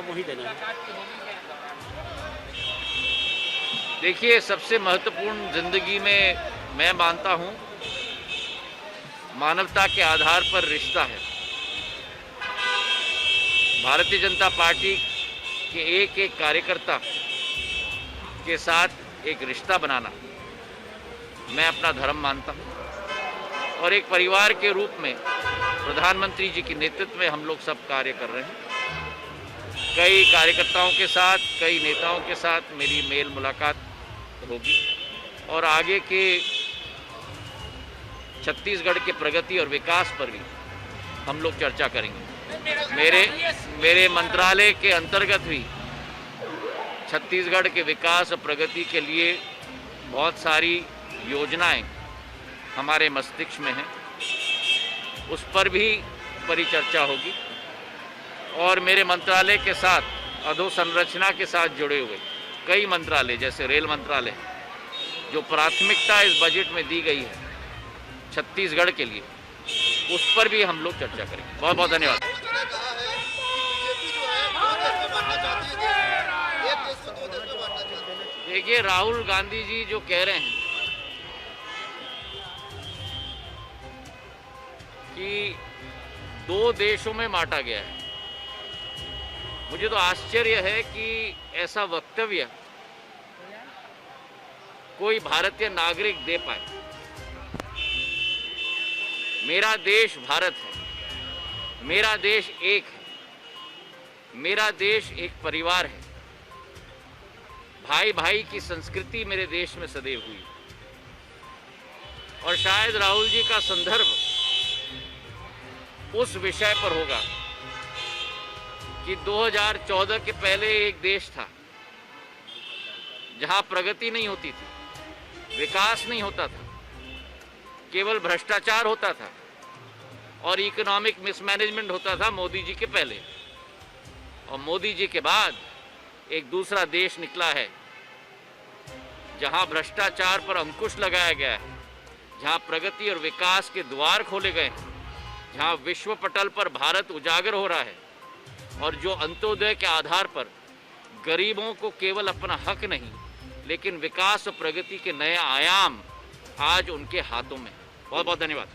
वही देना है। देखिए, सबसे महत्वपूर्ण जिंदगी में मैं मानता हूँ मानवता के आधार पर रिश्ता है। भारतीय जनता पार्टी के एक एक कार्यकर्ता के साथ एक रिश्ता बनाना मैं अपना धर्म मानता हूँ और एक परिवार के रूप में प्रधानमंत्री जी के नेतृत्व में हम लोग सब कार्य कर रहे हैं। कई कार्यकर्ताओं के साथ, कई नेताओं के साथ मेरी मेल मुलाकात होगी और आगे के छत्तीसगढ़ के प्रगति और विकास पर भी हम लोग चर्चा करेंगे। मेरे मंत्रालय के अंतर्गत भी छत्तीसगढ़ के विकास और प्रगति के लिए बहुत सारी योजनाएं हमारे मस्तिष्क में हैं, उस पर भी परिचर्चा होगी। और मेरे मंत्रालय के साथ अधोसंरचना के साथ जुड़े हुए कई मंत्रालय जैसे रेल मंत्रालय, जो प्राथमिकता इस बजट में दी गई है छत्तीसगढ़ के लिए, उस पर भी हम लोग चर्चा करेंगे। बहुत बहुत धन्यवाद। देखिए, राहुल गांधी जी जो कह रहे हैं कि 2 देशों में बांटा गया है, मुझे तो आश्चर्य है कि ऐसा वक्तव्य कोई भारतीय नागरिक दे पाए। मेरा देश भारत है, मेरा देश एक है, मेरा देश एक परिवार है। भाई भाई की संस्कृति मेरे देश में सदैव हुई और शायद राहुल जी का संदर्भ उस विषय पर होगा कि 2014 के पहले एक देश था जहां प्रगति नहीं होती थी, विकास नहीं होता था, केवल भ्रष्टाचार होता था और इकोनॉमिक मिसमैनेजमेंट होता था मोदी जी के पहले। और मोदी जी के बाद एक दूसरा देश निकला है जहां भ्रष्टाचार पर अंकुश लगाया गया है, जहां प्रगति और विकास के द्वार खोले गए हैं, जहां विश्व पटल पर भारत उजागर हो रहा है और जो अंत्योदय के आधार पर गरीबों को केवल अपना हक नहीं लेकिन विकास और प्रगति के नए आयाम आज उनके हाथों में। बहुत बहुत धन्यवाद।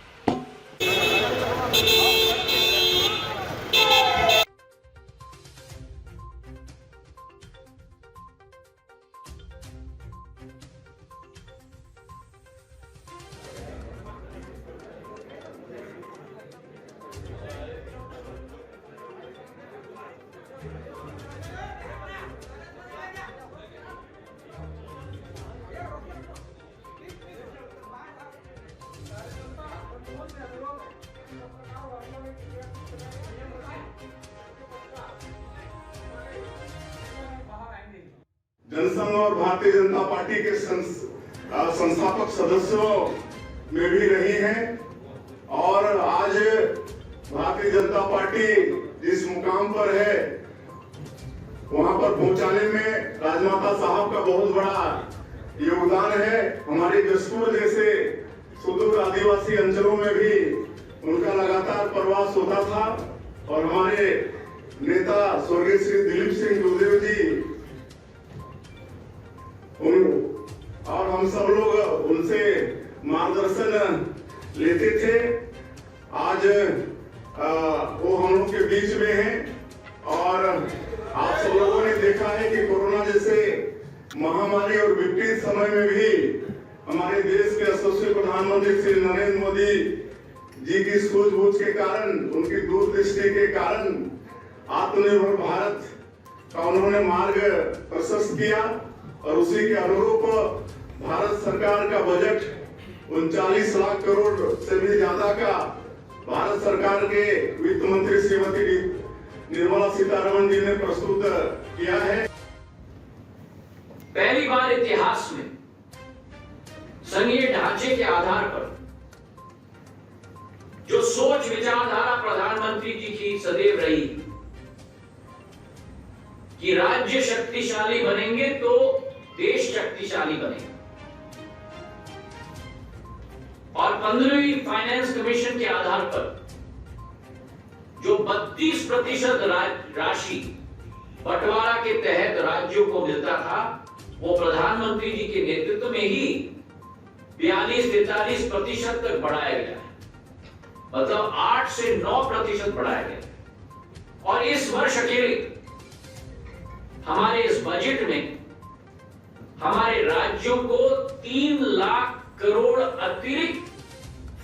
जनसंघ और भारतीय जनता पार्टी के संस्थापक सदस्यों में भी रही हैं और आज भारतीय जनता पार्टी जिस मुकाम पर है वहां पर पहुंचाने में राजमाता साहब का बहुत बड़ा योगदान है। हमारे जसपुर जैसे सुदूर आदिवासी अंचलों में भी उनका लगातार प्रवास होता था और हमारे नेता स्वर्गीय श्री दिलीप सिंह गुरुदेव जी और हम सब लोग उनसे मार्गदर्शन लेते थे। आज वो हम लोग के बीच में हैं और आप सब लोगों ने देखा है कि कोरोना जैसे महामारी और विपरीत समय में भी हमारे देश के यशस्वी प्रधानमंत्री श्री नरेंद्र मोदी जी की सूझबूझ के कारण, उनकी दूरदृष्टि के कारण आत्मनिर्भर भारत का उन्होंने मार्ग प्रशस्त किया और उसी के अनुरूप भारत सरकार का बजट 39 लाख करोड़ से भी ज्यादा का भारत सरकार के वित्त मंत्री श्रीमती निर्मला सीतारमण जी ने प्रस्तुत किया है। पहली बार इतिहास में संघीय ढांचे के आधार पर जो सोच विचारधारा प्रधानमंत्री जी की सदैव रही कि राज्य शक्तिशाली बनेंगे तो देश शक्तिशाली बनेगा और 15वीं फाइनेंस कमीशन के आधार पर जो 32% राशि बंटवारा के तहत राज्यों को मिलता था, वो प्रधानमंत्री जी के नेतृत्व में ही 42-43% तक बढ़ाया गया है। मतलब 8 से 9% बढ़ाया गया। और इस वर्ष अकेले हमारे इस बजट में हमारे राज्यों को 3 लाख करोड़ अतिरिक्त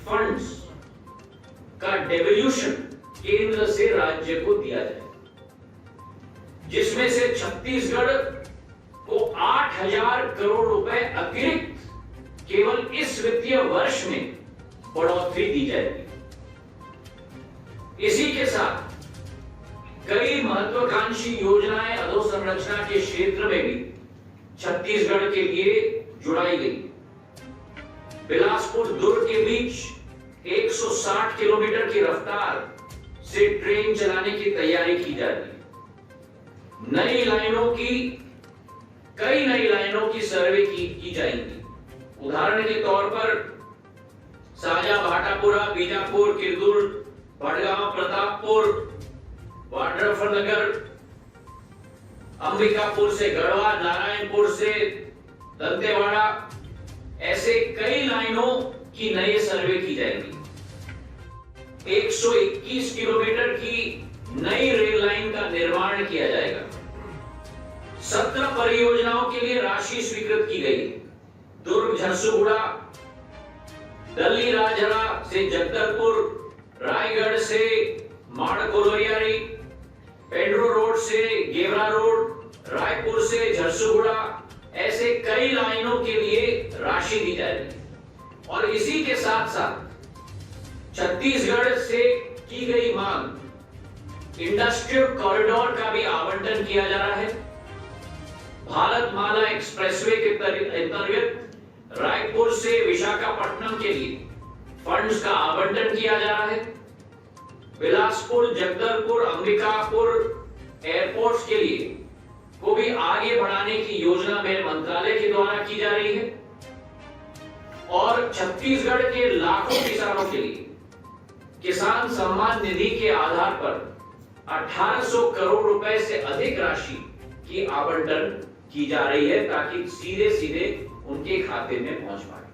फंड्स का डेवल्यूशन केंद्र से राज्य को दिया जाए, जिसमें से छत्तीसगढ़ को 8,000 करोड़ रुपए अतिरिक्त केवल इस वित्तीय वर्ष में बढ़ोतरी दी जाएगी। इसी के साथ कई महत्वाकांक्षी योजनाएं अधोसंरचना के क्षेत्र में भी छत्तीसगढ़ के लिए जुड़ाई गई। बिलासपुर दुर्ग के बीच 160 किलोमीटर की रफ्तार से ट्रेन चलाने की तैयारी की जा रही है। कई नई लाइनों की सर्वे की जाएंगी। उदाहरण के तौर पर साजा भाटापुरा, बीजापुर, किरदुल, बड़गांव, प्रतापपुर, वाड्रफनगर, अंबिकापुर से गढ़वा, नारायणपुर से दंतेवाड़ा, ऐसे कई लाइनों की नई सर्वे की जाएगी। 121 किलोमीटर की नई रेल लाइन का निर्माण किया जाएगा। 17 परियोजनाओं के लिए राशि स्वीकृत की गई। दुर्ग झरसुगुड़ा, दल्ली राजहरा से जगदलपुर, रायगढ़ से माड़कोलरियारी, पेंड्रो रोड से गेवरा रोड, रायपुर से झरसुगुड़ा, ऐसे कई लाइनों के लिए राशि दी जाएगी। और इसी के साथ साथ छत्तीसगढ़ से की गई मांग इंडस्ट्रियल कॉरिडोर का भी आवंटन किया जा रहा है। भारतमाला एक्सप्रेसवे के अंतर्गत रायपुर से विशाखापट्टनम के लिए फंड्स का आवंटन किया जा रहा है। बिलासपुर, जगदलपुर, अंबिकापुर एयरपोर्ट्स के लिए को भी आगे बढ़ाने की योजना मेरे मंत्रालय के द्वारा की जा रही है। और छत्तीसगढ़ के लाखों किसानों के लिए किसान सम्मान निधि के आधार पर 1800 करोड़ रुपए से अधिक राशि की आवंटन की जा रही है, ताकि सीधे सीधे उनके खाते में पहुंच पाए।